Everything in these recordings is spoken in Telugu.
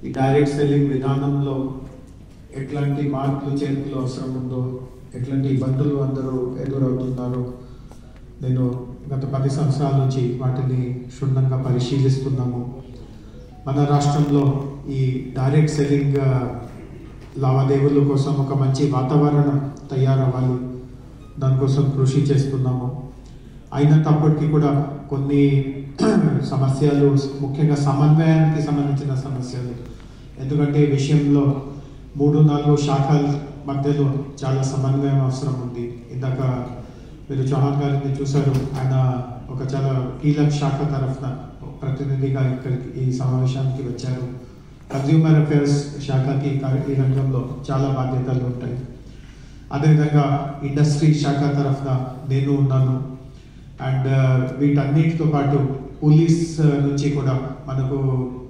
ఈ డైరెక్ట్ సెల్లింగ్ విధానంలో ఎట్లాంటి మార్పులు చేర్పులు అవసరం ఉందో, ఎట్లాంటి ఇబ్బందులు అందరూ ఎదురవుతున్నారో నేను గత 10 సంవత్సరాల నుంచి వాటిని క్షుణ్ణంగా పరిశీలిస్తున్నాము. మన రాష్ట్రంలో ఈ డైరెక్ట్ సెల్లింగ్ లావాదేవీల కోసం ఒక మంచి వాతావరణం తయారవ్వాలి, దానికోసం కృషి చేస్తున్నాము. అయినప్పటికీ కూడా కొన్ని సమస్యలు, ముఖ్యంగా సమన్వయానికి సంబంధించిన సమస్యలు, ఎందుకంటే ఈ విషయంలో 3-4 శాఖల మధ్యలో చాలా సమన్వయం అవసరం ఉంది. ఇందాక మీరు చౌహాన్ గారిని చూశారు, ఆయన ఒక చాలా కీలక శాఖ తరఫున ప్రతినిధిగా ఇక్కడికి ఈ సమావేశానికి వచ్చారు. కన్జ్యూమర్ అఫేర్స్ శాఖకి ఈ రంగంలో చాలా బాధ్యతలు ఉంటాయి. అదేవిధంగా ఇండస్ట్రీ శాఖ తరఫున నేను ఉన్నాను. అండ్ వీటన్నిటితో పాటు పోలీస్ నుంచి కూడా మనకు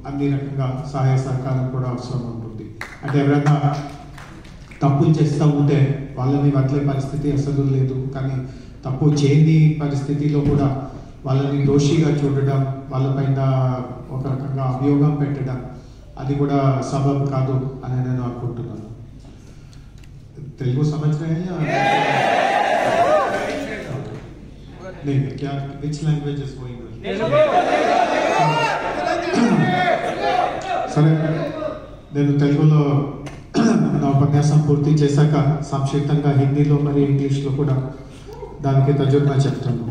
అన్ని రకంగా సహాయ సహకారం కూడా అవసరం ఉంటుంది. అంటే ఎవరైనా తప్పులు చేస్తూ ఉంటే వాళ్ళని వదిలే పరిస్థితి అసలు లేదు, కానీ తప్పు చేయని పరిస్థితిలో కూడా వాళ్ళని దోషిగా చూడడం, వాళ్ళపైన ఒక రకంగా అభియోగం పెట్టడం, అది కూడా సబబ్ కాదు అని నేను అనుకుంటున్నాను. తెలుగు సమझ नहीं क्या which language is going on? సరే, నేను తెలుగులో నా ఉపన్యాసం పూర్తి చేశాక సంక్షిప్తంగా హిందీలో మరి ఇంగ్లీష్లో కూడా దానికి తర్జుమా చెప్తాను.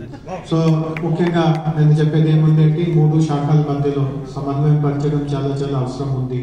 సో ముఖ్యంగా నేను చెప్పేది ఏముందంటే 3 శాఖల మధ్యలో సమన్వయం పరచడం చాలా అవసరం ఉంది.